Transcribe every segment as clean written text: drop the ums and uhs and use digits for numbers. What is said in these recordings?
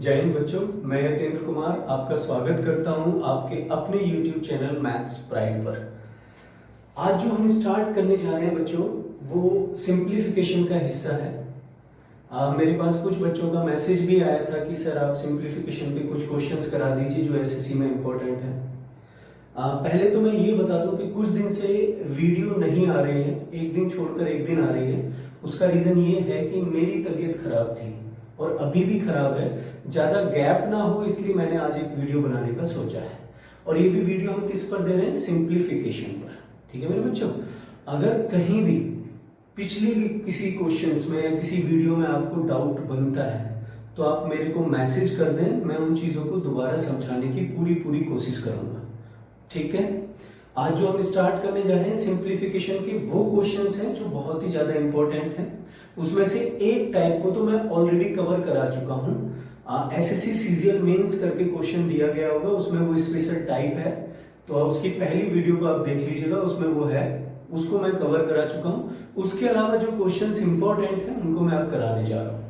जय हिंद बच्चों, मैं यतेंद्र कुमार आपका स्वागत करता हूं आपके अपने YouTube चैनल मैथ्स प्राइड पर। आज जो हम स्टार्ट करने जा रहे हैं बच्चों, वो सिंप्लीफिकेशन का हिस्सा है। मेरे पास कुछ बच्चों का मैसेज भी आया था कि सर आप सिंप्लीफिकेशन के कुछ क्वेश्चंस करा दीजिए जो SSC में इम्पोर्टेंट है। पहले तो मैं ये बता दूं कि कुछ दिन से वीडियो नहीं आ रही है, एक दिन छोड़कर एक दिन आ रही है। उसका रीज़न ये है कि मेरी तबीयत खराब थी और अभी भी खराब है, ज़्यादा गैप ना हो इसलिए मैंने आज एक वीडियो बनाने का सोचा है। और ये भी वीडियो हम किस पर दे रहे हैं? सिंप्लीफिकेशन पर। ठीक है मेरे बच्चों, अगर कहीं भी पिछले किसी क्वेश्चंस में या किसी वीडियो में आपको डाउट बनता है तो आप मेरे को मैसेज कर दें, मैं उन चीज़ों को दोबारा समझाने की पूरी कोशिश करूँगा। ठीक है, आज जो हम स्टार्ट करने जा रहे हैं सिंप्लीफिकेशन के वो क्वेश्चंस हैं जो बहुत ही ज़्यादा इंपॉर्टेंट हैं। उसमें से एक टाइप को तो मैं ऑलरेडी कवर करा चुका हूँ। SSC सीजीएल मेंस करके क्वेश्चन दिया गया होगा, उसमें वो स्पेशल टाइप है, तो उसकी पहली वीडियो को आप देख लीजिएगा, उसमें वो है, उसको मैं कवर करा चुका हूँ। उसके अलावा जो क्वेश्चंस इंपॉर्टेंट हैं उनको मैं अब कराने जा रहा हूँ।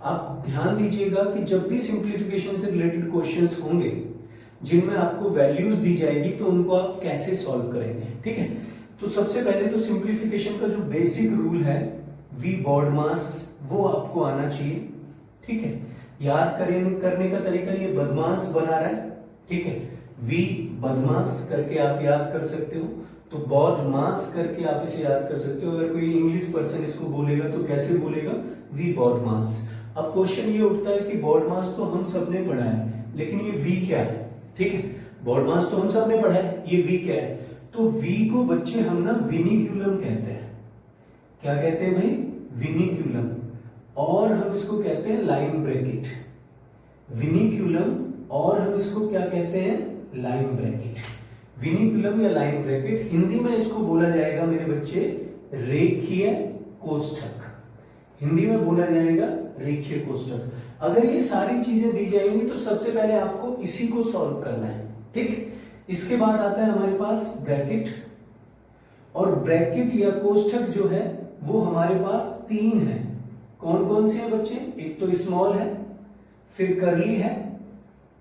आप ध्यान दीजिएगा कि जब भी सिंप्लीफिकेशन से रिलेटेड क्वेश्चंस होंगे जिनमें आपको वैल्यूज दी जाएगी तो उनको आप कैसे सॉल्व करेंगे। ठीक है, तो सबसे पहले तो सिंप्लीफिकेशन का जो बेसिक रूल है V बॉड मास, वो आपको आना चाहिए। ठीक है, याद करने का तरीका ये बदमाश बना रहा है। ठीक है, V बदमाश करके आप याद कर सकते हो, तो बॉड मास करके आप इसे याद कर सकते हो। अगर कोई इंग्लिश पर्सन इसको बोलेगा तो कैसे बोलेगा? V बॉड मास। अब क्वेश्चन ये उठता है कि बॉड मास तो हम सबने पढ़ा है, लेकिन ये V क्या है? ठीक है, बॉड मास तो हम सबने पढ़ा है, ये V क्या है? तो V को बच्चे हम ना विनिक्यूलम कहते हैं। क्या कहते हैं भाई? विनिक्यूलम। और हम इसको कहते हैं लाइन ब्रैकेट। विनिक्यूलम और हम इसको क्या कहते हैं? Line bracket. विनिक्यूलम या लाइन ब्रैकेट, हिंदी में इसको बोला जाएगा मेरे बच्चे रेखीय कोष्ठक। हिंदी में बोला जाएगा रेखीय कोष्ठक। अगर ये सारी चीजें दी जाएंगी तो सबसे पहले आपको इसी को सॉल्व करना है। ठीक, इसके बाद आता है हमारे पास ब्रैकेट, और ब्रैकेट या कोष्ठक जो है वो हमारे पास तीन है। कौन कौन से हैं बच्चे? एक तो स्मॉल है, फिर करली है,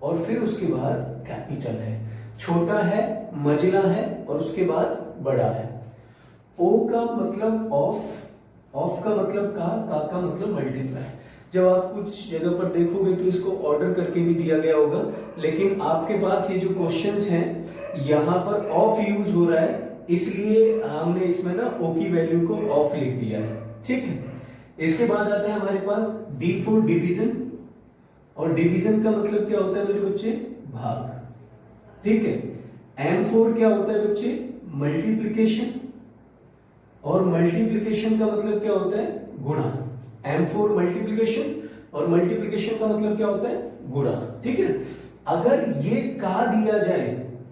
और फिर उसके बाद कैपिटल है। छोटा है, मझला है, और उसके बाद बड़ा है। ओ का मतलब ऑफ, ऑफ का मतलब का मतलब मल्टीप्लाई। जब आप कुछ जगह पर देखोगे तो इसको ऑर्डर करके भी दिया गया होगा, लेकिन आपके पास ये जो क्वेश्चंस हैं यहाँ पर ऑफ यूज हो रहा है, इसलिए हमने इसमें ना ओ की वैल्यू को ऑफ लिख दिया है। ठीक है, इसके बाद आता है हमारे पास D फॉर डिवीजन, और डिवीजन का मतलब क्या होता है मेरे बच्चे? भाग। ठीक है, M4 क्या होता है बच्चे? मल्टीप्लिकेशन, और मल्टीप्लिकेशन का मतलब क्या होता है? गुणा। M4 मल्टीप्लिकेशन, और मल्टीप्लिकेशन का मतलब क्या होता है? गुणा। ठीक है, अगर ये का दिया जाए,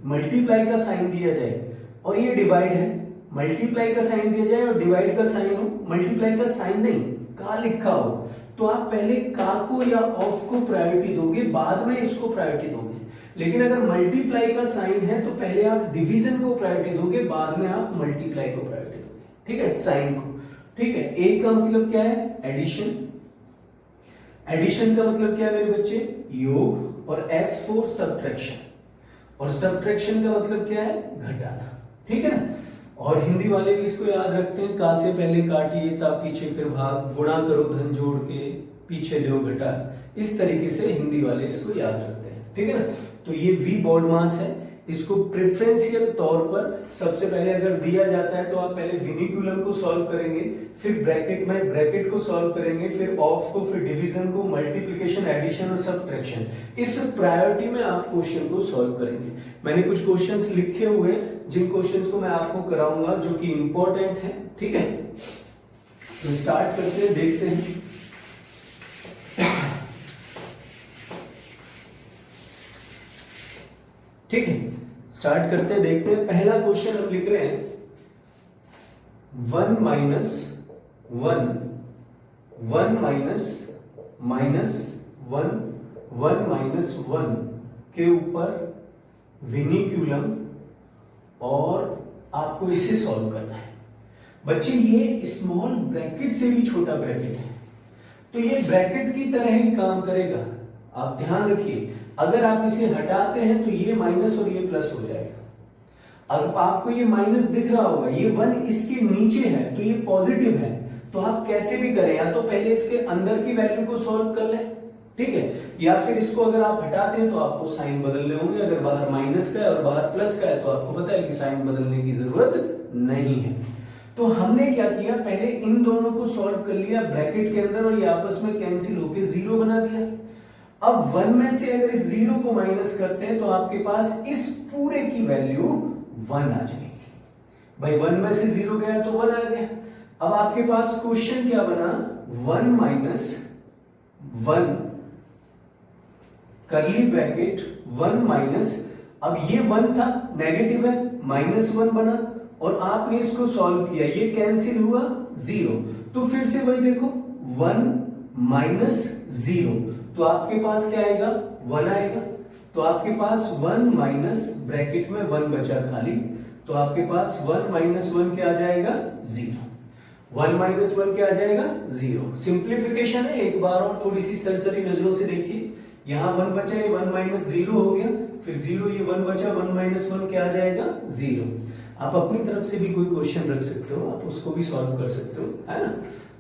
मल्टीप्लाई का साइन दिया जाए, और ये डिवाइड है, मल्टीप्लाई का साइन दिया जाए और डिवाइड का साइन हो, मल्टीप्लाई का साइन नहीं, का लिखा हो, तो आप पहले का को या ऑफ को प्रायोरिटी दोगे, बाद में इसको प्रायोरिटी दोगे। लेकिन अगर मल्टीप्लाई का साइन है तो पहले आप डिवीजन को प्रायोरिटी दोगे, बाद में आप मल्टीप्लाई को प्रायोरिटी दोगे। ठीक है, साइन को। ठीक है, ए का मतलब क्या है? एडिशन। एडिशन का मतलब क्या है मेरे बच्चे? योग। और S फॉर सब्ट्रैक्शन, और सब्ट्रैक्शन का मतलब क्या है? घटाना। ठीक है ना, और हिंदी वाले भी इसको याद रखते हैं, का से पहले काटिए ता पीछे फिर भाग, गुणा करो धन जोड़ के पीछे दो घटा। इस तरीके से हिंदी वाले इसको याद रखते हैं। ठीक है ना, तो ये V बॉड मास है। इसको प्रेफरेंशियल तौर पर सबसे पहले अगर दिया जाता है तो आप पहले विनिक्यूलम को सॉल्व करेंगे, फिर ब्रैकेट में ब्रैकेट को सॉल्व करेंगे, फिर ऑफ को, फिर डिवीजन को, मल्टीप्लिकेशन, एडिशन और सब्ट्रैक्शन। इस प्रायोरिटी में आप क्वेश्चन को सॉल्व करेंगे। मैंने कुछ क्वेश्चंस लिखे हुए, जिन क्वेश्चंस को मैं आपको कराऊंगा जो कि इंपॉर्टेंट है। ठीक है, तो स्टार्ट करते हैं, देखते हैं। ठीक है, स्टार्ट करते हैं, देखते हैं। पहला क्वेश्चन हम लिख रहे हैं 1 माइनस 1 माइनस 1 के ऊपर विनिक्यूलम, और आपको इसे सॉल्व करना है। बच्चे ये स्मॉल ब्रैकेट से भी छोटा ब्रैकेट है, तो ये ब्रैकेट की तरह ही काम करेगा। आप ध्यान रखिए, अगर आप इसे हटाते हैं तो ये माइनस और ये प्लस हो जाएगा। अब आपको ये माइनस दिख रहा होगा, ये 1 इसके नीचे है तो ये पॉजिटिव है, तो आप कैसे भी करें, या तो पहले इसके अंदर की वैल्यू को सॉल्व कर लें, ठीक है, या फिर इसको अगर आप हटाते हैं तो आपको साइन बदलने होंगे। अगर बाहर माइनस का है और बाहर प्लस का है तो आपको पता है कि साइन बदलने की जरूरत नहीं है। तो हमने क्या किया, पहले इन दोनों को सॉल्व कर लिया ब्रैकेट के अंदर और ये आपस में कैंसिल होकर 0 बना दिया। अब 1 में से अगर इस 0 को माइनस करते हैं तो आपके पास इस पूरे की वैल्यू 1 आ जाएगी। भाई 1 में से 0 गया तो 1 आ गया। अब आपके पास क्वेश्चन क्या बना, 1 माइनस 1 करली ब्रैकेट 1 माइनस, अब ये 1 था नेगेटिव है, -1 बना और आपने इसको सॉल्व किया, ये कैंसिल हुआ 0, तो फिर से वही देखो 1 माइनस 0, तो आपके पास क्या आएगा, 1 आएगा। तो आपके पास 1 माइनस ब्रैकेट में 1 बचा खाली, तो आपके पास 1 माइनस 1 क्या आ जाएगा, 0। 1 माइनस 1 क्या आ जाएगा, 0। सिंप्लीफिकेशन है, एक बार और थोड़ी सी सरसरी नजरों से देखिए, यहां 1 बचा, ये 1 माइनस 0 हो गया, फिर 0, ये 1 बचा, 1 माइनस 1 क्या आ जाएगा, 0। आप अपनी तरफ से भी कोई क्वेश्चन रख सकते हो, आप उसको भी सॉल्व कर सकते हो, है ना।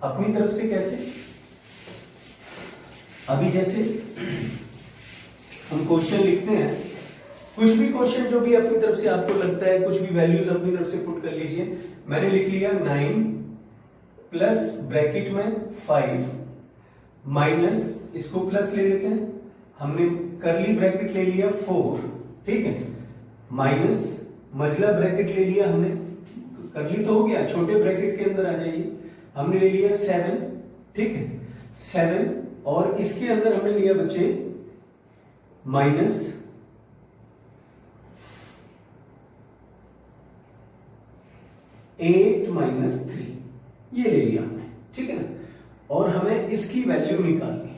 अपनी तरफ से कैसे, अभी जैसे हम क्वेश्चन लिखते हैं, कुछ भी क्वेश्चन जो भी अपनी तरफ से आपको लगता है, कुछ भी वैल्यूज अपनी तरफ से पुट कर लीजिए। मैंने लिख लिया 9 प्लस ब्रैकेट में 5 माइनस, इसको प्लस ले लेते हैं, हमने करली ब्रैकेट ले लिया 4, ठीक है, माइनस मजला ब्रैकेट ले लिया हमने, करली तो हो गया, छोटे ब्रैकेट के अंदर आ जाइए, हमने ले लिया 7, ठीक है, 7, और इसके अंदर हमने लिया बच्चे माइनस 8 माइनस 3, ये ले लिया हमने, ठीक है ना, और हमें इसकी वैल्यू निकालनी है।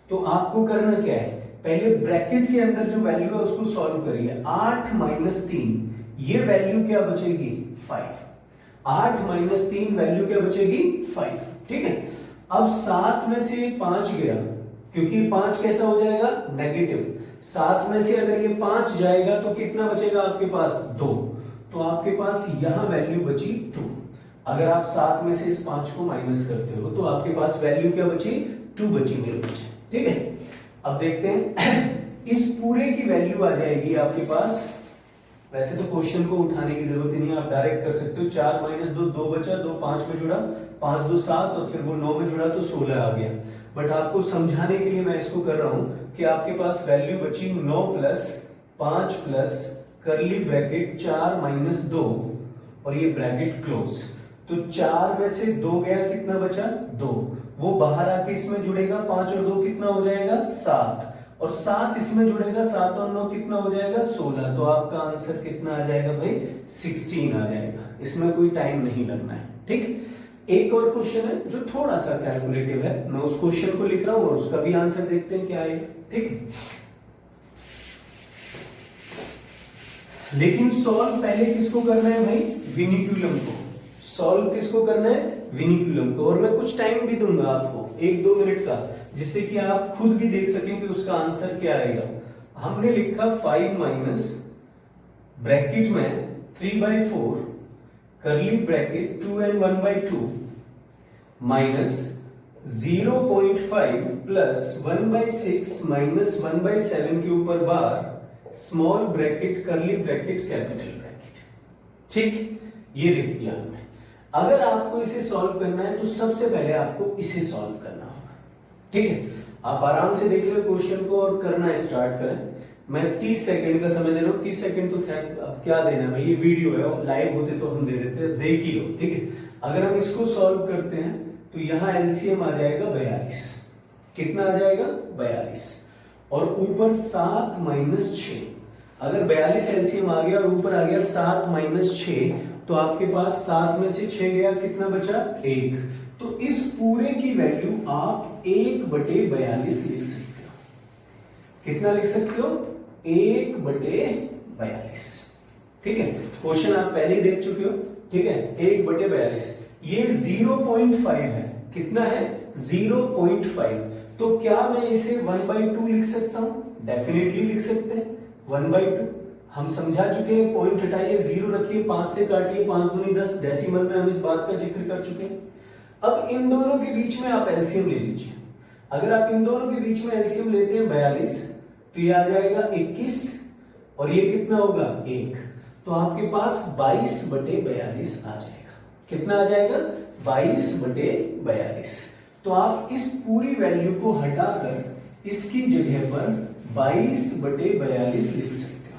तो आपको करना क्या है, पहले ब्रैकेट के अंदर जो वैल्यू है उसको सॉल्व करिए। 8 माइनस 3, ये वैल्यू क्या बचेगी, 5। 8 माइनस 3 वैल्यू क्या बचेगी, 5, ठीक है। अब 7 में से 5 गया, क्योंकि 5 कैसा हो जाएगा, नेगेटिव। 7 में से अगर ये 5 जाएगा तो कितना बचेगा आपके पास, 2, तो आपके पास यहां वैल्यू बची 2। अगर आप 7 में से इस 5 को माइनस करते हो तो आपके पास वैल्यू क्या बची, 2 बची मेरे बच्चे, ठीक है। अब देखते हैं इस पूरे की वैल्यू आ जाएगी आपके पास, वैसे तो क्वेश्चन को उठाने की जरूरत ही नहीं है, आप डायरेक्ट कर सकते हो। 4 माइनस 2, 2 बचा, 2 5 में जुड़ा, 5 2 7, और फिर वो 9 में जुड़ा तो 16 आ गया। बट आपको समझाने के लिए मैं इसको कर रहा हूं कि आपके पास वैल्यू बची 9 प्लस 5 प्लस करली ब्रैकेट 4 माइनस 2 और ये ब्रैकेट क्लोज। तो 4 में से 2 गया, कितना बचा, 2, वो बाहर आके इसमें जुड़ेगा, 5 और 2 कितना हो जाएगा, 7, और 7 इसमें जुड़ेगा, 7 और 9 कितना हो जाएगा, 16। तो आपका आंसर कितना आ जाएगा भाई, 16 आ जाएगा। इसमें कोई टाइम नहीं लगना है, ठीक। एक और क्वेश्चन है जो थोड़ा सा कैलकुलेटिव है, मैं उस क्वेश्चन को लिख रहा हूं और उसका भी आंसर देखते हैं क्या आएगा, ठीक है। लेकिन सॉल्व पहले किसको करना है भाई, विनिकुलम को। सॉल्व किसको करना है, विनिकुलम को, और मैं कुछ टाइम भी दूंगा आपको 1-2 मिनट का, जिससे कि आप खुद भी देख सकें कि उसका आंसर क्या आएगा। हमने लिखा 5 माइनस ब्रैकेट में 3/4 करली bracket 2n1/2 minus 0.5 plus 1/6 minus 1/7 के ऊपर bar small bracket curly bracket capital bracket, ठीक, ये लिख दिया हमने। अगर आपको इसे सॉल्व करना है तो सबसे पहले आपको इसे सॉल्व करना होगा, ठीक है। आप आराम से देख लो क्वेश्चन को और करना स्टार्ट करें। मैं 30 सेकंड का समय दे रहा हूँ, 30 सेकंड तो खैर अब क्या देना है भाई, ये वीडियो है, लाइव होते तो हम दे देते, देख ही लो, ठीक है। अगर हम इसको सॉल्व करते हैं तो यहाँ एलसीएम आ जाएगा 42, कितना आ जाएगा, 42, और ऊपर 7 माइनस 6, अगर 42 एलसीएम आ गया और ऊपर आ गया 7 माइनस 6, तो आपके पास 7 में से 6 गया, कितना बचा, 1। तो इस पूरे की वैल्यू आप 1/42 लिख सकते हो। कितना लिख सकते हो, 1/42, ठीक है। क्वेश्चन आप पहले ही देख चुके हो, ठीक है, 1/42। ये 0.5 है, कितना है, 0.5, तो क्या मैं इसे 1/2 लिख सकता हूं? डेफिनेटली लिख सकते हैं 1/2। हम समझा चुके हैं, पॉइंट हटाइए, 0 रखिए, 5 से काटिए, 5 दूनी 10, डेसिमल में हम इस बात का जिक्र कर चुके हैं। अब इन दोनों के बीच में आप एलसीएम ले लीजिए। अगर आप इन दोनों के बीच में एलसीएम लेते हैं 42, तो ये आ जाएगा 21 और ये कितना होगा 1, तो आपके पास 22/42 आ जाएगा। कितना आ जाएगा? 22/42। तो आप इस पूरी वैल्यू को हटाकर इसकी जगह पर 22/42 लिख सकते हो।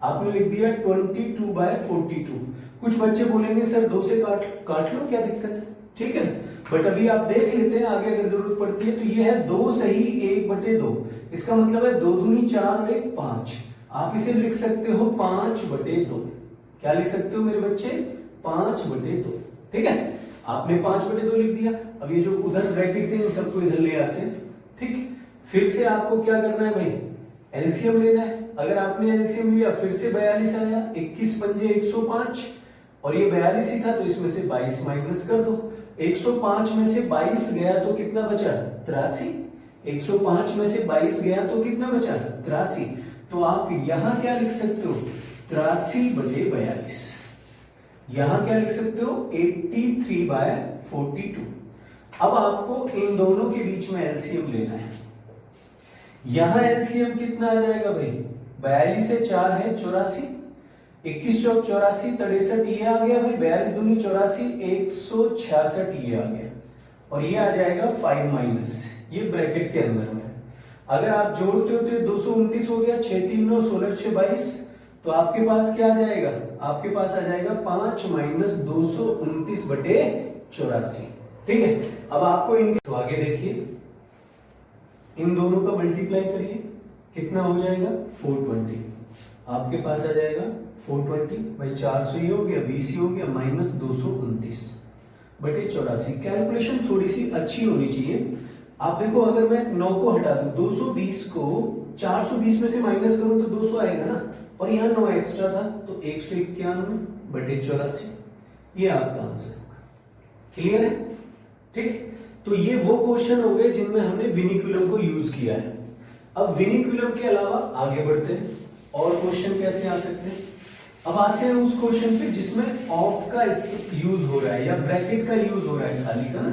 आपने लिख दिया 22/42। कुछ बच्चे बोलेंगे सर 2 से काट लो, क्या दिक्कत है? ठीक है, बट अभी आप देख लेते हैं, आगे अगर जरूरत पड़ती है। तो ये है 2 सही 1/2, इसका मतलब है 2 दूनी 4 और 1 5। आप इसे लिख सकते हो 5/2। क्या लिख सकते हो मेरे बच्चे? 5/2। ठीक है, आपने 5/2 लिख दिया। अब ये जो उधर ब्रैकेट थे इन सबको इधर ले आते हैं। ठीक, फिर से आपको क्या करना है भाई? एलसीएम लेना है। अगर आपने एलसीएम लिया, फिर से 42 आया, 21 पंजे 105 और ये 42 ही था, तो इसमें से 22 माइनस कर दो। 105 में से 22 गया तो कितना बचा? 83। 105 में से 22 गया तो कितना बचा? 83। तो आप यहां क्या लिख सकते हो? 83/42। यहां क्या लिख सकते हो? 83/42। अब आपको इन दोनों के बीच में एलसीएम लेना है। यहां एलसीएम कितना आ जाएगा भाई? 42 से 4 है 84, 21 चौक 84, 63 ये आ गया भाई, 42 दूनी 84, 166 ये आ गया और ये आ जाएगा 5 माइनस, ये ब्रैकेट के अंदर में। अगर आप जोड़ते हो तो 229 हो गया, 6 3 9 16 6 22, तो आपके पास क्या आ जाएगा? आपके पास आ जाएगा 5 माइनस 229/84। ठीक है, अब आपको इनके तो आगे देखिए, इन दोनों का मल्टीप्लाई करिए, कितना हो जाएगा? 420। आपके पास आ जाएगा 420 भाई, 400 ही हो गया, 20 ही हो गया, माइनस 229/84। कैलकुलेशन थोड़ी सी अच्छी होनी चाहिए। आप देखो, अगर मैं 9 को हटा दूं, 220 को 420 में से माइनस करूं तो 200 आएगा ना, और यहाँ 9 एक्स्ट्रा था तो 191/84। ये आपका आंसर होगा। क्लियर है? ठीक, तो ये वो क्वेश्चन हो गए जिनमें हमने विनिकुलम को यूज किया है। अब विनिकुलम के अलावा आगे बढ़ते हैं, और क्वेश्चन कैसे आ सकते हैं। अब आते हैं उस क्वेश्चन पे जिसमें ऑफ का यूज हो रहा है या ब्रैकेट का यूज हो रहा है, खाली का ना।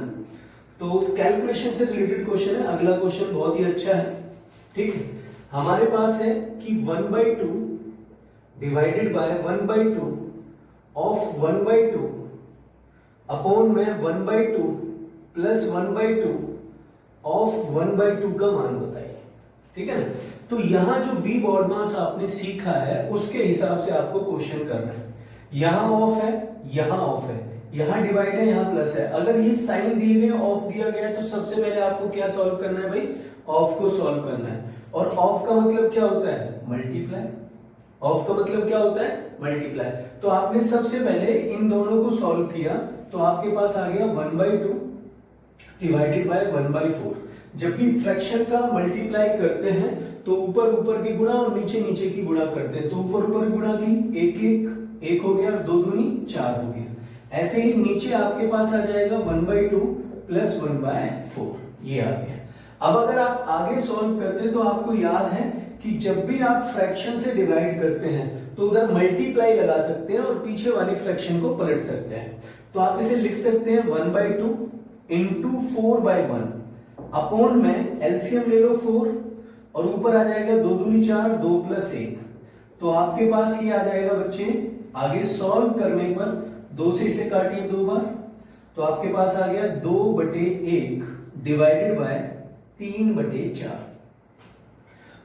तो कैलकुलेशन से रिलेटेड क्वेश्चन है। अगला क्वेश्चन बहुत ही अच्छा है। ठीक है, हमारे पास है कि 1/2 डिवाइडेड बाय 1/2 ऑफ 1/2 अपॉन में 1/2 प्लस 1/2 ऑफ 1/2 का मान बताइए। ठीक है ना, तो यहां जो v बॉड मास आपने सीखा है उसके हिसाब से आपको क्वेश्चन करना है। यहां ऑफ है, यहां ऑफ है, यहां डिवाइड है, यहां प्लस है। अगर ये साइन दिए गए ऑफ दिया गया है तो सबसे पहले आपको क्या सॉल्व करना है भाई? ऑफ को सॉल्व करना है। और ऑफ का मतलब क्या होता है? मल्टीप्लाई। ऑफ का मतलब क्या होता है? मल्टीप्लाई। तो आपने सबसे पहले इन दोनों को सॉल्व किया तो आपके पास आ गया 1/2 डिवाइडेड बाय 1/4। जब भी फ्रैक्शन का मल्टीप्लाई करते हैं तो ऊपर ऊपर की गुणा और नीचे नीचे की गुणा करते हैं। तो ऊपर ऊपर गुणा की 1 हो गया, 2 दूनी 4 हो गया। ऐसे ही नीचे आपके पास आ जाएगा 1/2 प्लस 1/4, ये आ गया। अब अगर आप आगे सॉल्व करते हैं तो आपको याद है कि जब भी आप फ्रैक्शन से डिवाइड करते हैं तो उधर मल्टीप्लाई लगा सकते हैं और पीछे वाली फ्रैक्शन को पलट सकते हैं। तो आप इसे लिख सकते हैं 1/2 इंटू 4/1 अपॉन में एलसीएम ले लो 4 और ऊपर आ जाएगा 2 दूनी 4, 2 प्लस 1। तो आपके पास ये आ जाएगा बच्चे, आगे सॉल्व करने पर 2 से इसे काटिए 2 बार, तो आपके पास आ गया 2/1 डिवाइडेड बाय 3/4।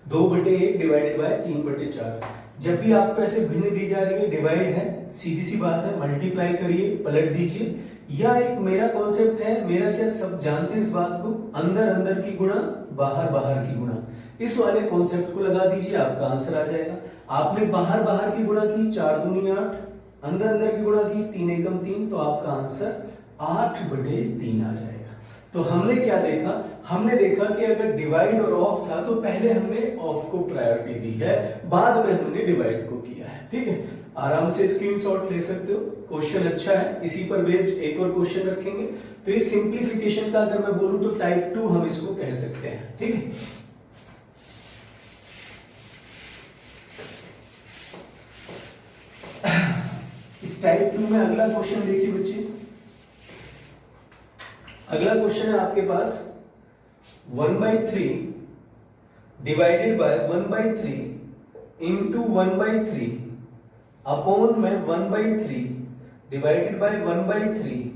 2/1 divided by 3/4। जब भी आपको ऐसे भिन्न दी जा रही है, डिवाइड है, सीधी सी बात है, मल्टीप्लाई करिए, पलट दीजिए। या एक मेरा कॉन्सेप्ट है, मेरा क्या सब जानते हैं इस बात को, अंदर अंदर की गुणा बाहर बाहर की गुणा, इस वाले कॉन्सेप्ट को लगा दीजिए, आपका आंसर आ जाएगा। आपने बाहर बाहर की गुणा की 4 दूनी 8, अंदर अंदर की गुणा की 3 एकम 3, तो आपका आंसर 8/3 आ जाएगा। तो हमने क्या देखा? हमने देखा कि अगर डिवाइड और ऑफ था तो पहले हमने ऑफ को प्रायोरिटी दी है, बाद में हमने डिवाइड को किया है। ठीक है, आराम से स्क्रीनशॉट ले सकते हो, क्वेश्चन अच्छा है, इसी पर बेस्ड एक और क्वेश्चन रखेंगे। तो ये सिंप्लीफिकेशन का अगर मैं बोलूं तो टाइप 2 हम इसको कह सकते हैं, ठीक है। इस टाइप 2 में अगला क्वेश्चन देखिए बच्चे, अगला क्वेश्चन है आपके पास 1/3 डिवाइडेड बाय 1/3 इंटू 1/3 अपॉन में 1/3 डिवाइडेड बाय 1/3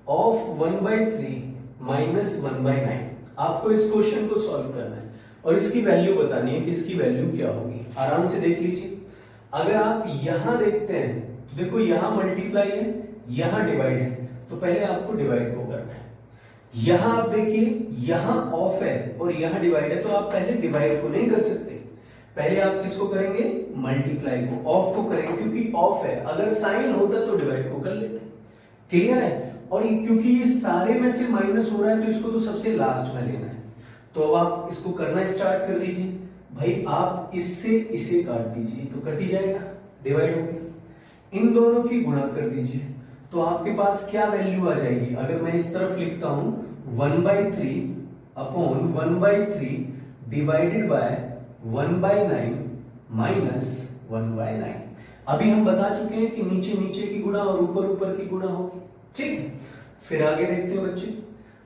ऑफ 1/3 माइनस 1/9। आपको इस क्वेश्चन को सॉल्व करना है और इसकी वैल्यू बतानी है कि इसकी वैल्यू क्या होगी। आराम से देख लीजिए, अगर आप यहां देखते हैं तो देखो यहां मल्टीप्लाई है, यहां डिवाइड है, तो पहले आपको डिवाइड को करना है। यहां आप देखिए, यहां ऑफ है और यहां डिवाइड है, तो आप पहले डिवाइड को नहीं कर सकते, पहले आप किसको करेंगे, मल्टीप्लाई को, ऑफ को करेंगे, क्योंकि ऑफ है। अगर साइन होता तो डिवाइड को कर लेते। क्लियर है। और क्योंकि ये सारे में से माइनस हो रहा है तो इसको तो सबसे लास्ट में लेना है। तो अब आप इसको करना स्टार्ट कर दीजिए। भाई आप इससे इसे काट दीजिए तो कट ही जाएगा, डिवाइड हो गया। इन दोनों की गुणा कर दीजिए तो आपके पास क्या वैल्यू आ जाएगी। अगर मैं इस तरफ लिखता हूं 1/3 अपॉन 1/3 डिवाइडेड बाय 1/9 माइनस 1/9। अभी हम बता चुके हैं कि नीचे नीचे की गुणा और ऊपर ऊपर की गुणा होगी, ठीक है। फिर आगे देखते हैं बच्चे,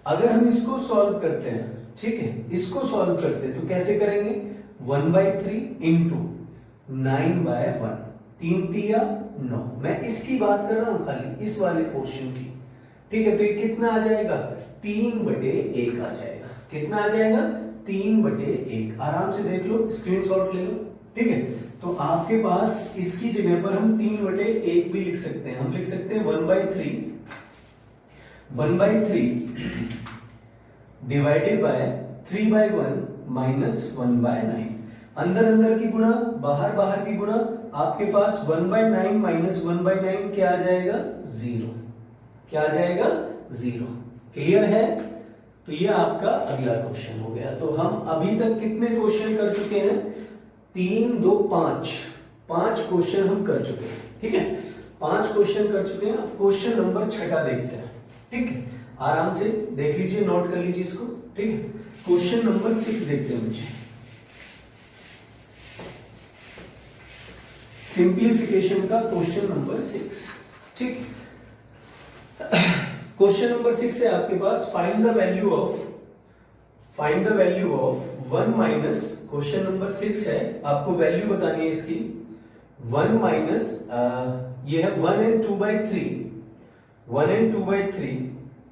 अगर हम इसको सॉल्व करते हैं, ठीक है, इसको सॉल्व करते हैं तो कैसे करेंगे, 1/3 इंटू 9/1, 3 तिया 9। मैं इसकी बात कर रहा हूं, खाली इस वाले पोर्शन की, ठीक है। तो ये कितना आ जाएगा, 3/1 आ जाएगा। कितना आ जाएगा, 3/1। आराम से देख लो, स्क्रीनशॉट ले लो, ठीक है। तो आपके पास इसकी जगह पर हम 3/1 भी लिख सकते हैं। हम लिख सकते हैं 1/3 डिवाइडेड बाय 3/1 माइनस 1/9। अंदर अंदर की गुणा, बाहर बाहर की गुणा, आपके पास 1/9 माइनस 1/9 क्या आ जाएगा, 0। क्या आ जाएगा, 0। क्लियर है। तो ये आपका अगला क्वेश्चन हो गया। तो हम अभी तक कितने क्वेश्चन कर चुके हैं, 3 2 5, 5 क्वेश्चन हम कर चुके हैं, ठीक है। 5 क्वेश्चन कर चुके हैं। अब क्वेश्चन नंबर 6 देखते हैं, ठीक है। आराम से देख लीजिए, नोट कर लीजिए इसको, ठीक है। क्वेश्चन नंबर 6 देखते हैं मुझे, सिंप्लीफिकेशन का क्वेश्चन नंबर 6, ठीक। क्वेश्चन नंबर 6 है आपके पास, find the value of 1 minus, question number 6 है, आपको वैल्यू बतानी है इसकी। 1 माइनस ये है 1 and 2/3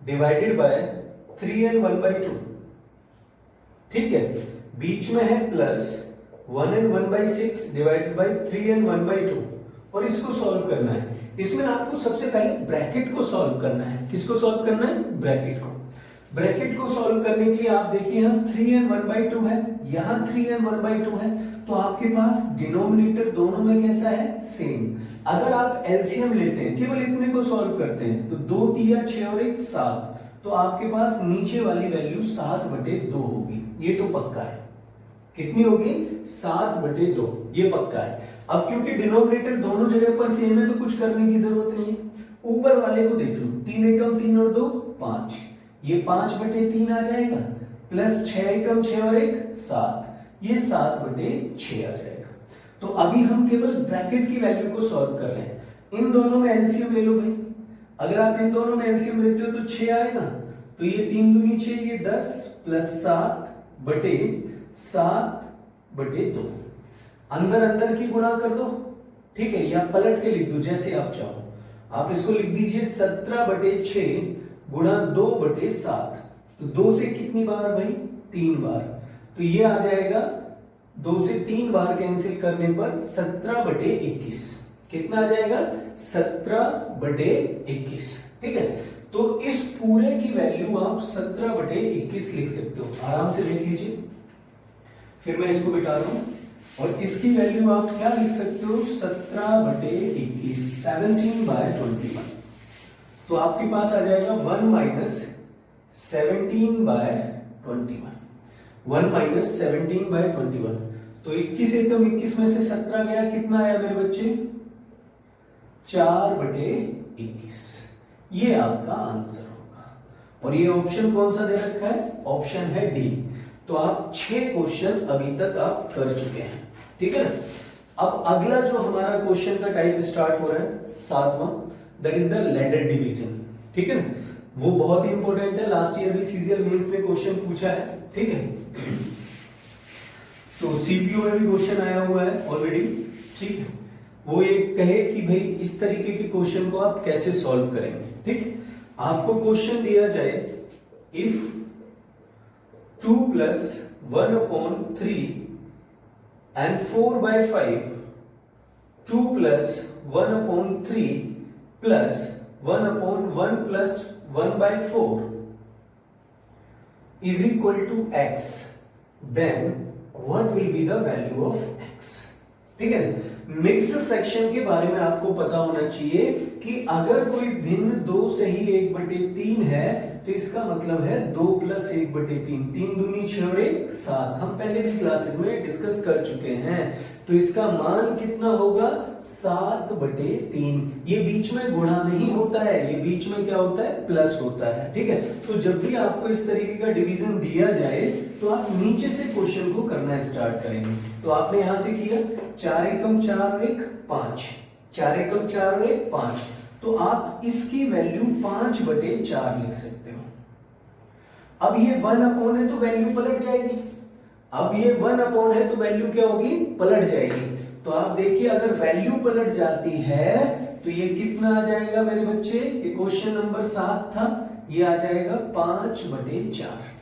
डिवाइडेड बाय 3 and 1/2, ठीक है। बीच में है plus 1 and 1/6 divided by 3 and 1/2, और इसको सॉल्व करना है। इसमें आपको सबसे पहले ब्रैकेट को सॉल्व करना है। किसको सॉल्व करना है, ब्रैकेट को। ब्रैकेट को सॉल्व करने के लिए आप देखिए, यहाँ 3 and 1/2 है, यहाँ 3 and 1/2 है, तो आपके पास डिनोमिनेटर दोनों में कैसा है, सेम। अगर आप एलसीएम लेते हैं, केवल इतने को सॉल्व करते हैं, तो 2 तिया 6 और 1 7, तो आपके पास नीचे वाली वैल्यू 7/2 होगी। ये तो पक्का है। कितनी होगी, 7/2, ये पक्का है। अब क्योंकि डिनोमिनेटर दोनों जगह पर सेम है तो कुछ करने की जरूरत नहीं है। ऊपर वाले को देख लो, 3 एकम 3 और 2 5, ये 5/3 आ जाएगा, प्लस 6 एकम 6 और 1 7, ये 7/6 आ जाएगा। तो अभी हम केवल ब्रैकेट की वैल्यू को सॉल्व कर रहे हैं। इन दोनों में एलसीएम ले लो भाई। अगर आप इन दोनों में एलसीएम लेते हो तो 6 आएगा, तो ये 3 दूनी 6, ये 10 प्लस 7/2। अंदर अंदर की गुणा कर दो, ठीक है, या पलट के लिख दो जैसे आप चाहो। आप इसको लिख दीजिए 17/6 गुणा 2/7। तो 2 से कितनी बार भाई, 3 बार, तो ये आ जाएगा 2 से 3 बार कैंसिल करने पर 17/21। कितना आ जाएगा, 17/21, ठीक है। तो इस पूरे की वैल्यू आप 17/21 लिख सकते हो। आराम से देख लीजिए, फिर मैं इसको बिठा रहा हूं, और इसकी वैल्यू आप क्या लिख सकते हो, 17/21, 17/21। तो आपके पास आ जाएगा 1 माइनस 17/21, 1 माइनस 17/21। तो 21 एकम 21 में से 17 गया, कितना आया मेरे बच्चे, 4/21, ये आपका आंसर होगा। और ये ऑप्शन कौन सा दे रखा है? ऑप्शन है डी। तो आप 6 क्वेश्चन अभी तक आप कर चुके हैं, ठीक है ना। अब अगला जो हमारा क्वेश्चन का टाइप स्टार्ट हो रहा है 7वां, that is the ladder division, ठीक है ना। वो बहुत ही इंपॉर्टेंट है, लास्ट ईयर भी सीजीएल मेंस में क्वेश्चन पूछा है, ठीक है। तो सीपीओ में भी क्वेश्चन आया हुआ है ऑलरेडी, ठीक है। वो ये कहे कि भाई इस तरीके के क्वेश्चन को आप कैसे सॉल्व करेंगे, ठीक। आपको क्वेश्चन दिया जाए if 2 + 1/3 and 4/5, 2 + 1/3 plus 1/1 plus 1/4 is equal to x, then what will be the value of x? ठीक है। मिक्स्ड फ्रैक्शन के बारे में आपको पता होना चाहिए कि अगर कोई भिन्न 2 सही 1/3 है तो इसका मतलब है 2 + 1/3, 3 दूनी 6 और 1 7। हम पहले भी क्लासेस में डिस्कस कर चुके हैं। तो इसका मान कितना होगा? 7/3। ये बीच में गुणा नहीं होता है, ये बीच में क्या होता है? प्लस होता है, ठीक है। तो जब भी आपको इस तरीके का डिवीजन दिया जाए तो आप नीचे से क्वेश्चन को करना स्टार्ट करेंगे। तो आपने यहां से किया 4 एकम 4 और 1 5, 4 एकम 4 और 1 5। तो आप इसकी वैल्यू 5/4 लिख सकते हो। अब ये 1 है तो वैल्यू पलट जाएगी। अब ये 1 है तो वैल्यू क्या होगी? पलट जाएगी। तो आप देखिए अगर वैल्यू पलट जाती है तो ये कितना आ जाएगा मेरे बच्चे? ये क्वेश्चन नंबर 7 था, ये आ जाएगा 5/4।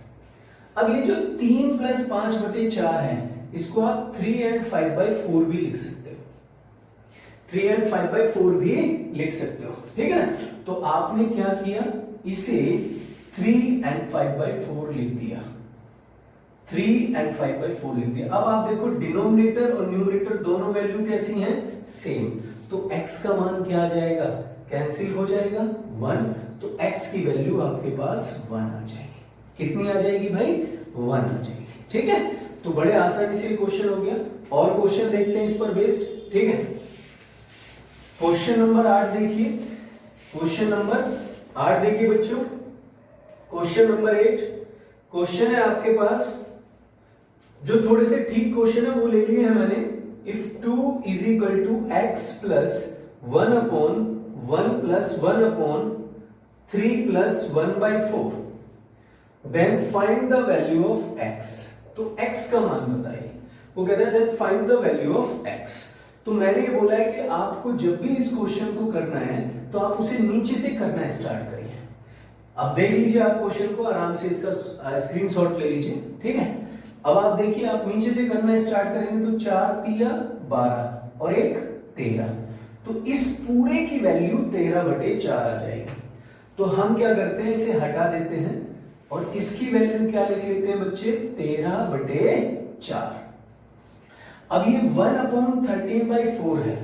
अब ये जो 3 + 5/4 है इसको आप 3 and 5/4 भी लिख सकते हो, 3 and 5/4 भी लिख सकते हो, ठीक है ना। तो आपने क्या किया? इसे 3 and 5/4 लिख दिया, 3 and 5/4 लिख दिया। अब आप देखो डिनोमिनेटर और न्यूमरेटर दोनों वैल्यू कैसी हैं? सेम। तो x का मान क्या आ जाएगा? कैंसिल हो जाएगा 1। तो x की वैल्यू आपके पास 1 आ जाएगी। कितनी आ जाएगी भाई? 1 आ जाएगी, ठीक है। तो बड़े आसानी से क्वेश्चन हो गया। और क्वेश्चन देखते हैं इस पर बेस्ड, ठीक है। क्वेश्चन नंबर 8 देखिए, क्वेश्चन नंबर 8 देखिए बच्चों। क्वेश्चन नंबर 8 क्वेश्चन है आपके पास, जो थोड़े से ठीक क्वेश्चन है वो ले लिए हैं मैंने। If 2 = x + 1/1 + 1/3 + 1/4 then find the value of x। तो x का मान बताइए। वो कहता है then find the value of x। तो मैंने ये बोला है कि आपको जब भी इस क्वेश्चन को करना है तो आप उसे नीचे से करना स्टार्ट करिए। अब देख लीजिए आप क्वेश्चन को आराम से, इसका स्क्रीनशॉट ले लीजिए, ठीक है। अब आप देखिए आप नीचे से करना स्टार्ट करेंगे तो 4 × 3 = 12 और 1 13। तो इस पूरे की वैल्यू 13/4 आ जाएगी। तो हम क्या करते हैं? इसे हटा देते हैं और इसकी वैल्यू क्या लिख लेते हैं बच्चे? 13/4। अब ये 1/13/4 है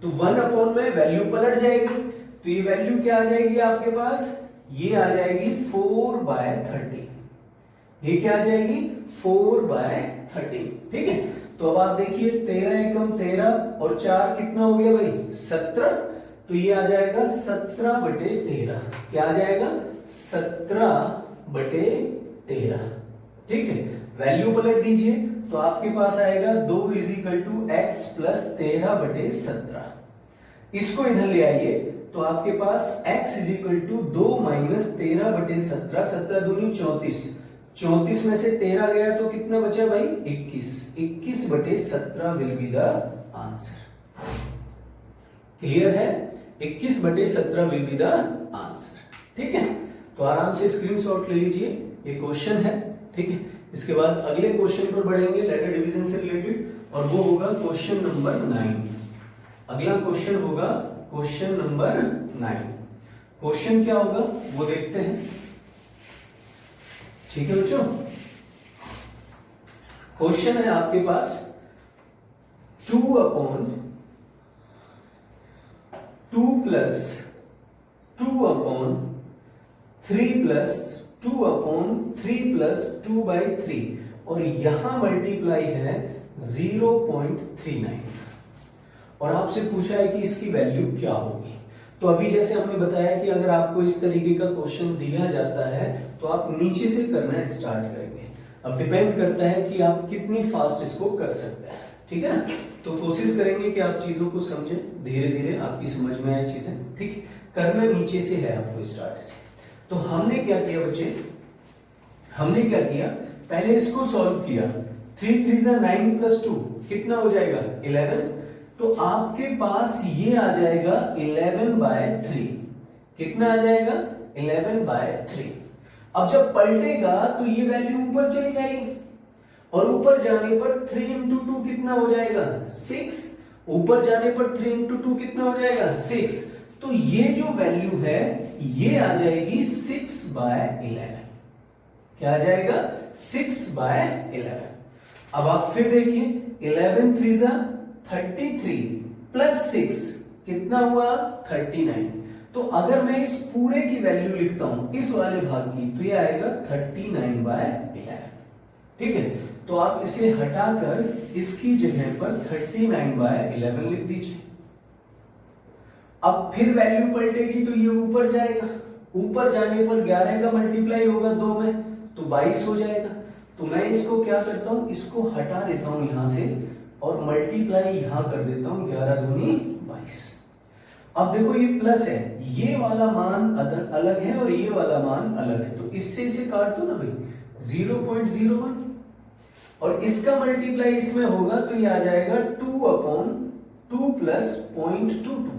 तो 1 में वैल्यू पलट जाएगी। तो ये वैल्यू क्या आ जाएगी आपके पास? ये आ जाएगी 4/13। ये क्या आ जाएगी? 4/13, ठीक है। तो अब आप देखिए 13 एकम 13 और 4 कितना हो गया भाई? 17। तो ये आ जाएगा 17/13। क्या आ जाएगा? 17/13, ठीक है। वैल्यू पलट दीजिए तो आपके पास आएगा 2 = x + 13/17। इसको इधर ले आइए तो आपके पास x = 2 - 13/17। 17 दूनी 34, 34 में से 13 गया तो कितना बचा भाई? 21। 21/17 will be the answer. Clear है? 21/17 विल बी द आंसर, ठीक है। तो आराम से स्क्रीनशॉट ले लीजिए, ये क्वेश्चन है, ठीक है। इसके बाद अगले क्वेश्चन पर बढ़ेंगे लेटर डिवीजन से रिलेटेड, और वो होगा क्वेश्चन नंबर 9। अगला क्वेश्चन होगा क्वेश्चन नंबर 9। क्वेश्चन क्या होगा वो देखते हैं, ठीक है बच्चों। क्वेश्चन है आपके पास 2/2 + 2/3 + 2/3 + 2/3 और यहां मल्टीप्लाई है 0.39। और आपसे पूछा है कि इसकी वैल्यू क्या होगी। तो अभी जैसे हमने बताया कि अगर आपको इस तरीके का क्वेश्चन दिया जाता है तो आप नीचे से करना स्टार्ट करेंगे। अब डिपेंड करता है कि आप कितनी फास्ट इसको कर सकते हैं, ठीक है ना। तो कोशिश करेंगे कि आप चीजों को समझें, धीरे धीरे आपकी समझ में आए चीजें, ठीक। करना नीचे से है आपको स्टार्ट से। तो हमने क्या किया बच्चे, हमने क्या किया, पहले इसको सॉल्व किया। 3 3 9 + 2 कितना हो जाएगा 11। तो आपके पास ये आ जाएगा 11/3। कितना आ जाएगा 11/3। अब जब पलटेगा तो ये वैल्यू ऊपर चली जाएगी और ऊपर जाने पर 3 × 2 कितना हो जाएगा 6। ऊपर जाने पर 3 × 2 कितना हो जाएगा 6। तो ये जो वैल्यू है ये आ जाएगी 6/11। क्या आ जाएगा 6/11। अब आप फिर देखिए 11 3 33 + 6 कितना हुआ 39। तो अगर मैं इस पूरे की वैल्यू लिखता हूं इस वाले भाग की तो ये आएगा 39/11, ठीक है। तो आप इसे हटाकर इसकी जगह पर 39/11 लिख दीजिए। अब फिर वैल्यू पलटेगी तो ये ऊपर जाएगा, ऊपर जाने पर 11 का मल्टीप्लाई होगा 2 में तो 22 हो जाएगा। तो मैं इसको क्या करता हूं, इसको हटा देता हूं यहां से और मल्टीप्लाई यहां कर देता हूं 11 दूनी 22। अब देखो ये प्लस है, ये वाला मान अलग है और ये वाला मान अलग है, तो इससे इसे काट दो ना भाई 0.01 और इसका मल्टीप्लाई इसमें होगा तो ये आ जाएगा 2/2 + 0.22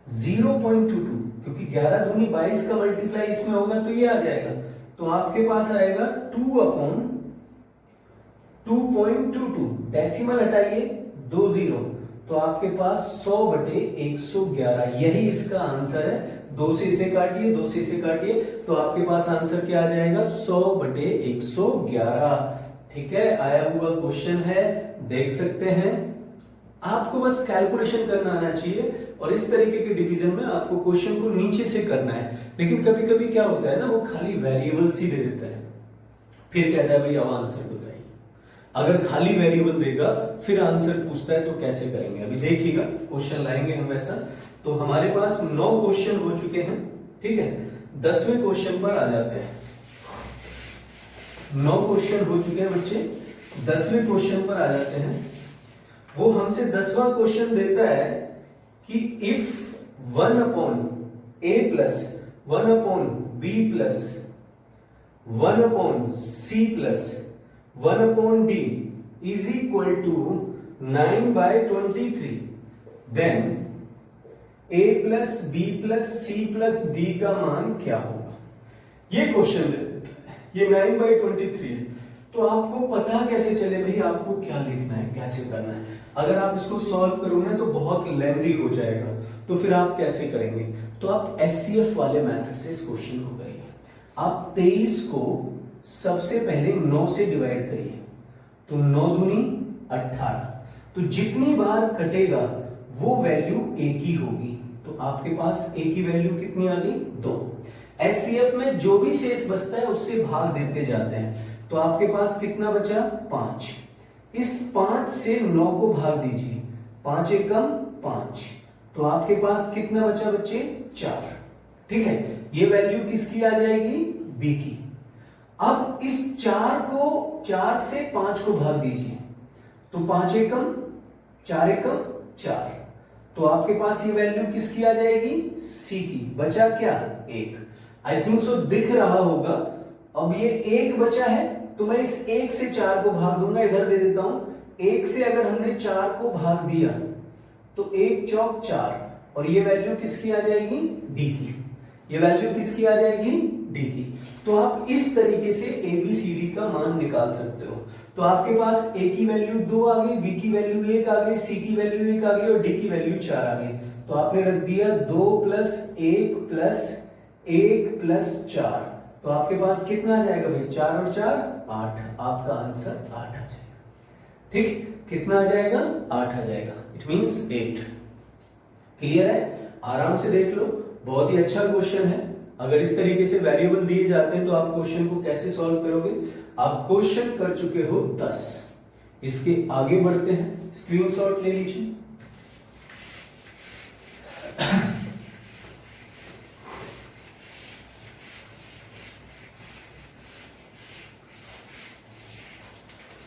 0.22, क्योंकि 11 दूनी 22 का मल्टीप्लाई इसमें होगा तो ये आ जाएगा। तो आपके पास आएगा 2/2.22। डेसिमल हटाइए 2 0, तो आपके पास 100/111 यही इसका आंसर है। 2 से इसे काटिए, 2 से इसे काटिए, तो आपके पास आंसर क्या आ जाएगा 100/111। ठीक है, आया हुआ क्वेश्चन है, देख सकते हैं। आपको बस कैलकुलेशन करना आना चाहिए और इस तरीके के डिवीजन में आपको क्वेश्चन को नीचे से करना है। लेकिन कभी कभी क्या होता है ना, वो खाली वेरिएबल्स ही दे देता है, फिर कहता है भाई अब आंसर बताइए। अगर खाली वेरिएबल देगा फिर आंसर पूछता है तो कैसे करेंगे, अभी देखिएगा क्वेश्चन लाएंगे हम वैसा। तो हमारे पास 9 क्वेश्चन हो चुके हैं, ठीक है। 10वें क्वेश्चन पर आ जाते हैं। 9 क्वेश्चन हो चुके हैं बच्चे, 10वें क्वेश्चन पर आ जाते हैं। वो हमसे 10वां क्वेश्चन देता है कि if 1/a + 1/b + 1/c + 1/d is equal to 9/23, then a + b + c + d का मान क्या होगा। ये क्वेश्चन देता है, ये 9/23 है। तो आपको पता कैसे चले भाई आपको क्या लिखना है, कैसे करना है। अगर आप इसको सॉल्व करोगे ना तो बहुत लेंथी हो जाएगा, तो फिर आप कैसे करेंगे। तो आप एचसीएफ वाले मेथड से इस क्वेश्चन को करिए। आप 23 को सबसे पहले 9 से डिवाइड करिए, तो 9 दूनी 18। तो जितनी बार कटेगा वो वैल्यू एक ही होगी, तो आपके पास एक ही वैल्यू कितनी आ गई 2। एचसीएफ में जो भी शेष बचता है उससे भाग देते जाते हैं, तो आपके पास कितना बचा 5। इस 5 से 9 को भाग दीजिए, 5 एकम 5, तो आपके पास कितना बचा बच्चे 4। ठीक है, ये वैल्यू किसकी आ जाएगी बी की। अब इस 4 को 4 से 5 को भाग दीजिए, तो 5 एकम 4 एकम 4, तो आपके पास ये वैल्यू किसकी आ जाएगी सी की। बचा क्या 1। आई थिंक सो दिख रहा होगा। अब ये 1 बचा है तो मैं इस 1 से 4 को भाग दूंगा, इधर दे देता हूं। 1 से अगर हमने 4 को भाग दिया तो 1 चौक 4, और ये वैल्यू किसकी आ जाएगी डी की। ये वैल्यू किसकी आ जाएगी डी की। तो आप इस तरीके से एबीसीडी का मान निकाल सकते हो। तो आपके पास ए की वैल्यू 2 आ गई, बी की वैल्यू 1 आ गई, सी की वैल्यू 1 आ गई और डी की वैल्यू 4 आ गई। तो आपने रख दिया 2 + 1 + 1 + 4, तो आपके पास कितना आ जाएगा भाई 4 और 4 8। आपका आंसर 8 आ जाएगा। ठीक, कितना आ जाएगा 8 आ जाएगा, इट मींस 8। क्लियर है, आराम से देख लो, बहुत ही अच्छा क्वेश्चन है। अगर इस तरीके से वेरिएबल दिए जाते हैं तो आप क्वेश्चन को कैसे सॉल्व करोगे। आप क्वेश्चन कर चुके हो 10, इसके आगे बढ़ते हैं। स्क्रीनशॉट ले लीजिए।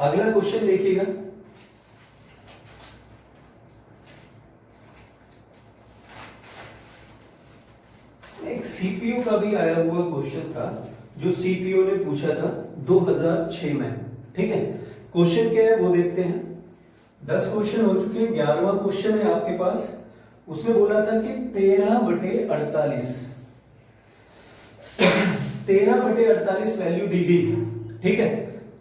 अगला क्वेश्चन देखिएगा, एक सीपीयू का भी आया हुआ क्वेश्चन था जो सीपीयू ने पूछा था 2006 में। ठीक है, क्वेश्चन क्या है वो देखते हैं। 10 क्वेश्चन हो चुके हैं, 11वां क्वेश्चन है आपके पास। उसने बोला था कि 13/48 13/48 वैल्यू दी गई है। ठीक है,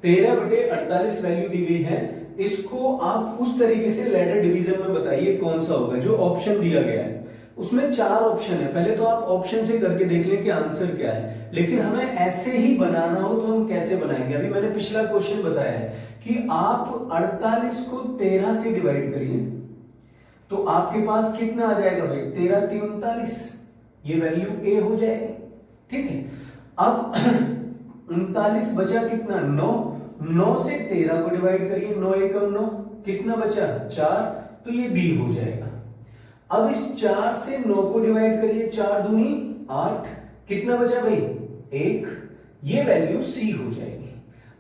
13/48 वैल्यू दी गई है। इसको आप उस तरीके से लेटर डिवीजन में बताइए कौन सा होगा। जो ऑप्शन दिया गया है उसमें 4 ऑप्शन है। पहले तो आप ऑप्शन से करके देख लें कि आंसर क्या है, लेकिन हमें ऐसे ही बनाना हो तो हम कैसे बनाएंगे। अभी मैंने पिछला क्वेश्चन बताया है कि आप 48 को 13 से डिवाइड करिए तो आपके पास कितना आ जाएगा भाई, 13 × 3 = 39। ये वैल्यू ए हो जाएगी। ठीक है, अब 39 बचा कितना, 9। 9 से 13 को डिवाइड करिए, 9 × 1 = 9, कितना बचा 4, तो ये बी हो जाएगा। अब इस 4 से 9 को डिवाइड करिए, 4 दूनी 8, कितना बचा भाई 1, ये वैल्यू सी हो जाएगी।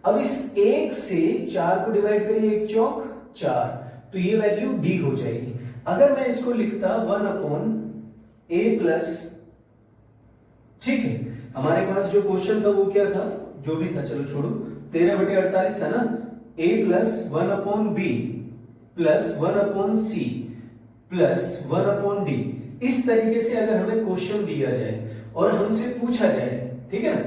अब इस 1 से 4 को डिवाइड करिए, 1 चौक 4, तो ये वैल्यू डी हो जाएगी। अगर मैं इसको लिखता 1/a+, ठीक है, हमारे पास जो क्वेश्चन था वो क्या था, जो भी था चलो छोड़ो, 13/48 था ना, a + 1/b + 1/c + 1/d। इस तरीके से अगर हमें क्वेश्चन दिया जाए और हमसे पूछा जाए, ठीक है ना,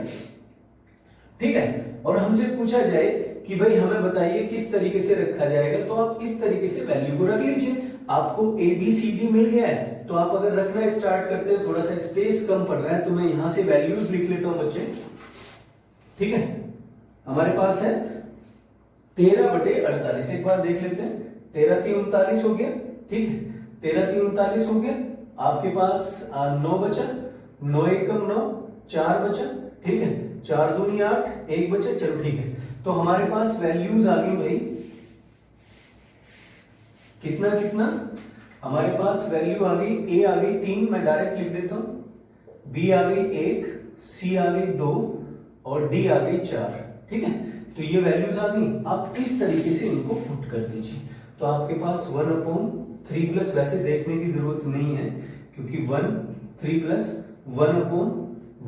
ठीक है, और हमसे पूछा जाए कि भाई हमें बताइए किस तरीके से रखा जाएगा, तो आप इस तरीके से वैल्यू को रख लीजिए। आपको ए बी सी डी मिल गया है, तो आप अगर रखना स्टार्ट करते हैं, थोड़ा सा स्पेस कम पड़ रहा है तो मैं यहां से वैल्यूज लिख लेता हूं बच्चे। ठीक है, हमारे पास है 13/48। एक बार देख लेते हैं, 13 × 3 = 39 हो गया। ठीक है, 13 × 3 = 39 हो गया। आपके पास 9 बचा, 9 × 1 = 9, 4 बचा। ठीक है, 4 दूनी 8, 1 बचा। चलो ठीक है, तो हमारे पास वैल्यूज आ गई भाई, कितना कितना, हमारे पास वैल्यू आ गई, ए आ गई 3, मैं डायरेक्ट लिख देता हूं, बी आ गई 1, सी आ गई 2 और डी आ गई 4। ठीक है, तो ये वैल्यूज आ गई। आप इस तरीके से इनको पुट कर दीजिए, तो आपके पास 1/3 वैसे देखने की जरूरत नहीं है, क्योंकि 1/3 + 1/1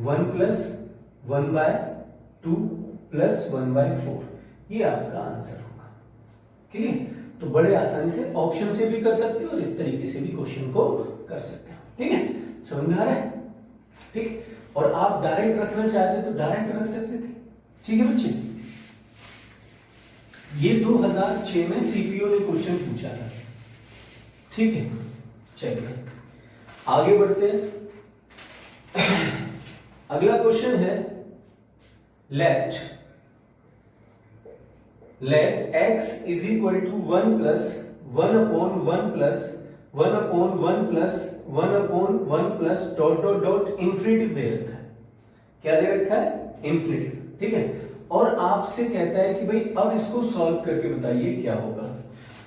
+ 1/2 + 1/4, ये आपका आंसर होगा। ठीक है, तो बड़े आसानी से ऑप्शन से भी कर सकते हो और इस तरीके से भी क्वेश्चन को कर सकते हो। ठीक है, समझ में आ रहा है? ठीक, और आप डायरेक्ट रखना चाहते तो डायरेक्ट रख सकते थे। ठीक है बच्चे, ये 2006 में सीपीयू ने क्वेश्चन पूछा था। ठीक है, चलिए आगे बढ़ते हैं। अगला क्वेश्चन है, late x is equal to 1 + 1/1 + 1/1 + 1/1 + ... infinitive दे रखा है। क्या दे रखा है? इंफिनिटिव। ठीक है, और आपसे कहता है कि भाई अब इसको सॉल्व करके बताइए क्या होगा।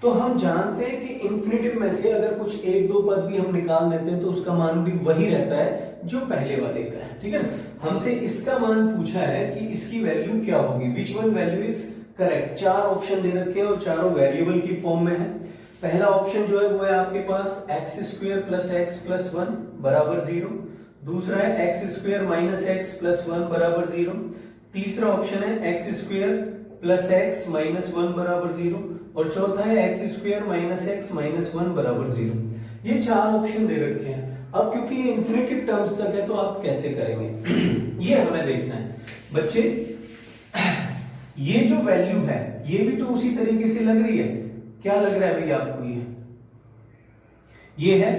तो हम जानते हैं कि इंफिनिटिव में से अगर कुछ 1-2 पद भी हम निकाल देते हैं तो उसका मान भी वही रहता है जो पहले वाले का है। ठीक है ना, हमसे इसका मान पूछा है कि इसकी वैल्यू क्या होगी, which one value is correct. 4 option दे रखे हैं और चारों वेरिएबल की फॉर्म में है। पहला ऑप्शन जो है वो है आपके पास x² + x + 1 = 0। दूसरा है x² - x + 1 = 0। तीसरा ऑप्शन है x² + x - 1 = 0 और चौथा है x² - x - 1 = 0। ये 4 ऑप्शन दे रखे हैं। अब क्योंकि ये इंफिनिटिव टर्म्स तक है तो आप कैसे करेंगे ये हमें देखना है बच्चे। ये जो वैल्यू है ये भी तो उसी तरीके से लग रही है। क्या लग रहा है भैया आपको? ये है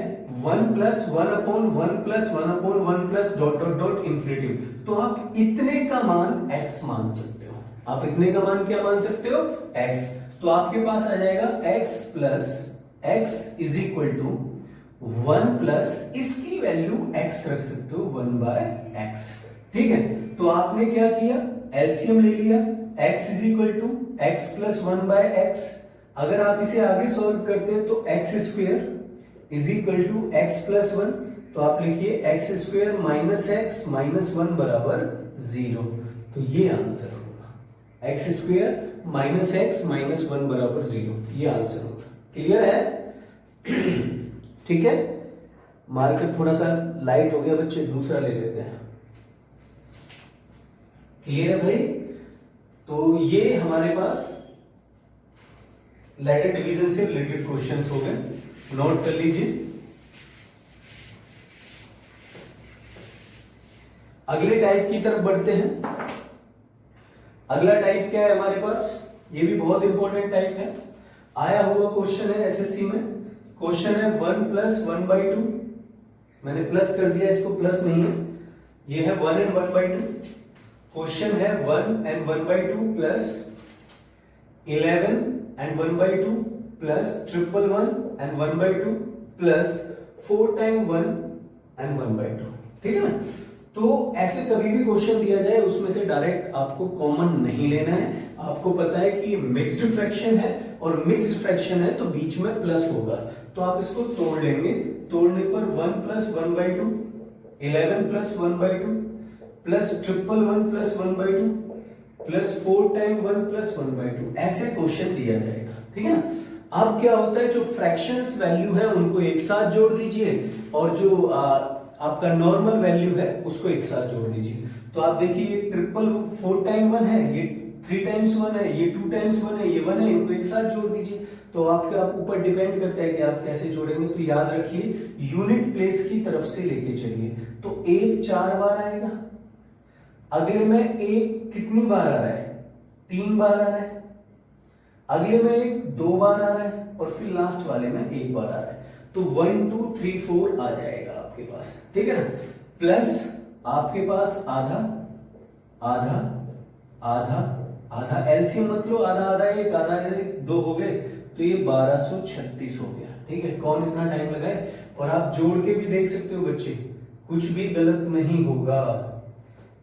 1 + 1/1 + 1/1 .. इंफिनिटिव। तो आप इतने का मान x मान सकते हो। आप इतने का मान क्या मान सकते हो? x। तो आपके पास आ जाएगा x + x = 1 + इसकी वैल्यू x रख सकते हो 1/x। ठीक है, तो आपने क्या किया? एलसीएम ले लिया। x = x + 1/x। अगर आप इसे आगे सॉल्व करते हैं तो x² = x + 1, तो आप लिखिए x² - x - 1 = 0। तो ये आंसर होगा। X square minus x minus 1 बराबर 0, ये आंसर होगा। क्लियर है? ठीक है, मार्कर थोड़ा सा लाइट हो गया बच्चे, दूसरा ले लेते हैं। क्लियर है भाई? तो ये हमारे पास लेटर डिवीजन से रिलेटेड क्वेश्चंस हो गए, नोट कर लीजिए। अगले टाइप की तरफ बढ़ते हैं। अगला टाइप क्या है हमारे पास? ये भी बहुत इंपॉर्टेंट टाइप है, आया हुआ क्वेश्चन है एसएससी में। क्वेश्चन है 1 + 1/2, मैंने प्लस कर दिया, इसको प्लस नहीं है, ये है 1 and 1/2। क्वेश्चन है 1 and 1/2 plus 11 and 1/2 plus 111 and 1/2 plus 4 times 1 and 1/2। ठीक है ना? तो ऐसे कभी भी क्वेश्चन दिया जाए उसमें से डायरेक्ट आपको कॉमन नहीं लेना है। आपको पता है कि ये मिक्स्ड फ्रैक्शन है और मिक्स्ड फ्रैक्शन है तो बीच में प्लस होगा, तो आप इसको तोड़ लेंगे। तोड़ने पर 1 + 1/2, 11 + 1/2 प्लस 111 + 1/2 प्लस 4 times 1 + 1/2, ऐसे क्वेश्चन दिया जाएगा। ठीक है ना? अब क्या होता है, जो फ्रैक्शंस वैल्यू है उनको एक साथ जोड़ दीजिए और जो आपका नॉर्मल वैल्यू है उसको एक साथ जोड़ दीजिए। तो आप देखिए ये 4 times 1 है, ये 3 times 1 है, ये 2 times 1 है, ये 1 है, इनको एक साथ जोड़ दीजिए। तो आपके आप ऊपर डिपेंड करता है कि आप कैसे जोड़ेंगे। तो याद रखिए यूनिट प्लेस की तरफ से लेके चलिए। तो 1 4 बार आएगा, अगले में 1 कितनी बार आ रहा है? 3 बार आ रहा है, अगले में 1 2 बार आ रहा है और फिर लास्ट वाले में 1 बार आ रहा है। तो 1 2 3 4 आ जाएगा आपके पास। ठीक है ना? प्लस आपके पास आधा आधा आधा आधा, एलसीएम मत लो, आधा आधा 1 आधा 1 2 हो गए, तो ये 1236 हो गया। ठीक है, कौन इतना टाइम लगाए? और आप जोड़ के भी देख सकते हो बच्चे, कुछ भी गलत नहीं होगा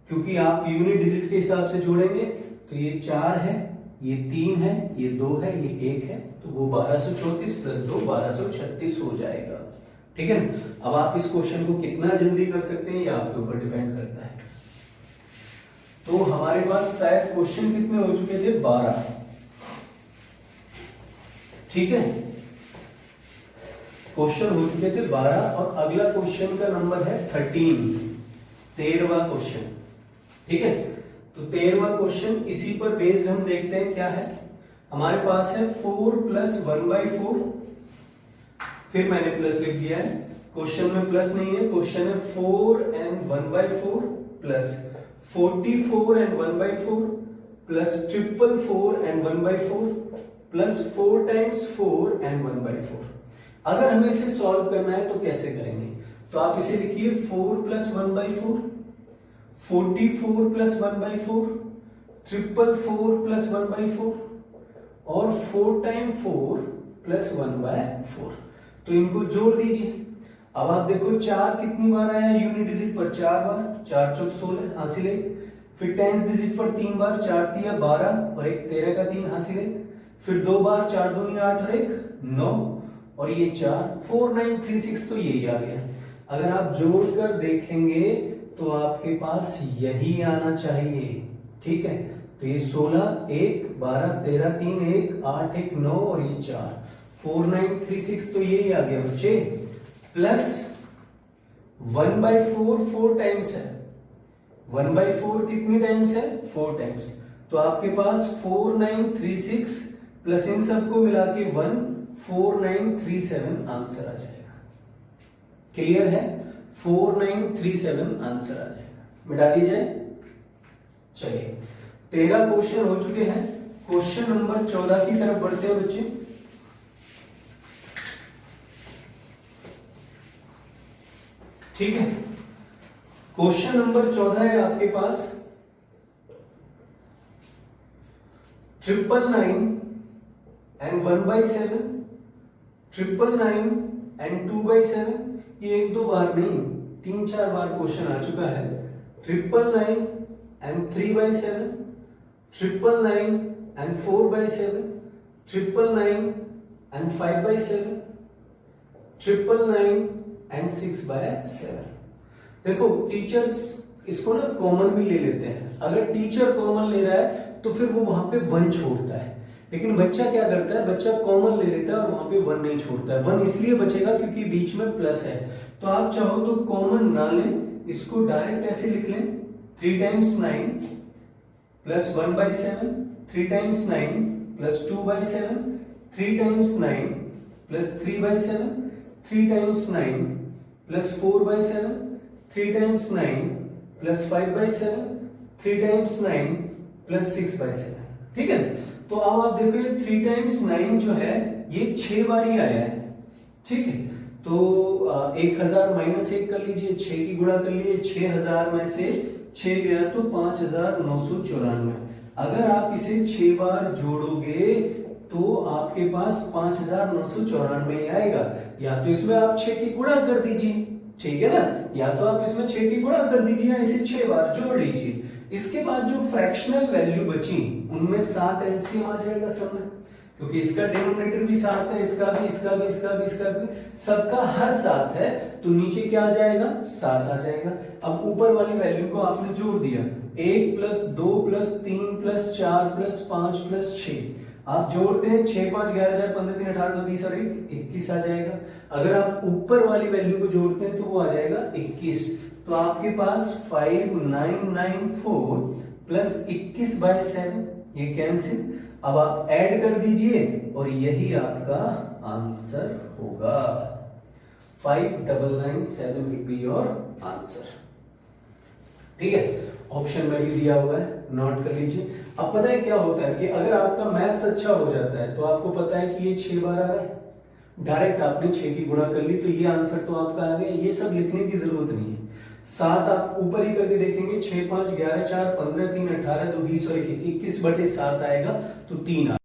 क्योंकि आप यूनिट डिजिट के हिसाब से जोड़ेंगे। तो ये 4 है, ये 3 है, ये 2 है, ये 1 है, तो वो 1234 + 2 1236 हो जाएगा। ठीक है ना? अब आप इस क्वेश्चन को कितना जल्दी कर सकते हैं ये आपके ऊपर डिपेंड करता है। तो हमारे पास शायद क्वेश्चन कितने हो चुके थे? 12। ठीक है, क्वेश्चन हो चुके थे 12 और अगला क्वेश्चन का नंबर है 13वां क्वेश्चन। ठीक है, तो 13वां क्वेश्चन इसी पर बेस्ड हम देखते हैं क्या है। हमारे पास है 4 + 1/4, फिर मैंने प्लस लिख दिया है, क्वेश्चन में प्लस नहीं है, क्वेश्चन है 4 and 1/4 plus 44 and 1/4 plus 444 and 1/4 plus 4 times 4 and 1/4। अगर हमें इसे सॉल्व करना है तो कैसे करेंगे? तो आप इसे लिखिए 4 + 1/4, 44 + 1/4, 444 + 1/4 और 4 times 4 + 1/4। तो इनको जोड़ दीजिए। अब आप देखो 4 कितनी बार आया यूनिट डिजिट पर? 4 बार, 4 चौक 16 हासिल 1। फिर टेंस डिजिट पर 3 बार, 4 × 12 और 1 13 का 3 हासिल 1। फिर 2 बार, 4 दूनी 8 और 1 9 और ये 4 4936, तो यही आ गया। अगर आप जोड़कर देखेंगे तो आपके पास यही आना चाहिए। ठीक है, तो ये 16 1 12 13 3 1 8 1 9 और ये 4 4936, तो यही आ गया बच्चे। प्लस 1/4 4 टाइम्स है, 1/4 कितनी टाइम्स है? 4 टाइम्स। तो आपके पास 4936 प्लस इन सबको मिला के 14937 आंसर आ जाएगा। क्लियर है? 4937 आंसर आ जाएगा। मिटा दी जाए। चलिए 13 क्वेश्चन हो चुके हैं। क्वेश्चन नंबर 14 की तरफ बढ़ते हैं बच्चे। ठीक है, क्वेश्चन नंबर 14 है आपके पास 999 and 1/7, 999 and 2/7। ये 1-2 बार नहीं 3-4 बार क्वेश्चन आ चुका है। 999 and 3/7, 999 and 4/7, 999 and 5/7, 999 and 6/7। देखो टीचर्स इसको ना कॉमन भी ले लेते हैं। अगर टीचर कॉमन ले रहा है तो फिर वो वहां पे 1 छोड़ता है, लेकिन बच्चा क्या करता है, बच्चा कॉमन ले लेता है और वहां पे 1 नहीं छोड़ता है। 1 इसलिए बचेगा क्योंकि बीच में प्लस है। तो आप चाहो तो कॉमन ना लें, इसको डायरेक्ट ऐसे लिख लें, 3 times 9 plus 1/7, 3 times 9 plus 2/7, 3 times 9 plus 3/7, 3 times 9 plus 4/7, 3 times 9 plus 5/7, 3 times 9 plus 6/7। ठीक है, तो अब आप देखो ये 3 टाइम्स 9 जो है ये 6 बार ही आया है। ठीक है, तो 1000 माइनस 1 कर लीजिए, 6 की गुणा कर लीजिए, 6000 में से 6 गया तो 5994। अगर आप इसे 6 बार जोड़ोगे तो आपके पास 5994 आएगा। या तो इसमें आप 6 की गुणा कर दीजिए, ठीक है ना, या तो आप इसमें 6 की गुणा कर दीजिए या इसे 6 बार जोड़ लीजिए। इसके बाद जो फ्रैक्शनल वैल्यू बची उनमें 7 एलसीएम आ जाएगा सब में, क्योंकि इसका डिनोमिनेटर भी 7 है, इसका भी, इसका भी, इसका भी, इसका भी, सबका हर 7 है, तो नीचे क्या आ जाएगा, 7 आ जाएगा। अब ऊपर वाली वैल्यू को आपने जोड़ दिया, 1 plus 2 plus 3 plus 4 plus 5 plus 6, आप जोड़ते हैं 6 5 11 4 15 3 18 2 20 और 21 आ जाएगा। अगर आप ऊपर वाली वैल्यू को जोड़ते हैं तो वो आ जाएगा 21। तो आपके पास 5994 प्लस 21/7, ये कैंसिल। अब आप ऐड कर दीजिए और यही आपका आंसर होगा। 5997 विल बी योर आंसर। ठीक है, ऑप्शन में भी दिया हुआ है, नोट कर लीजिए। अब पता है क्या होता है कि अगर आपका मैथ्स अच्छा हो जाता है तो आपको पता है कि ये 6 बार आ रहा है, डायरेक्ट आपने 6 की गुणा कर ली तो ये आंसर तो आपका आ गया। ये सब लिखने की जरूरत नहीं है। 7 आप ऊपर ही करके देखेंगे, 6 5 11 4 15 3 18 2 20 और 21/7 आएगा तो 3 आ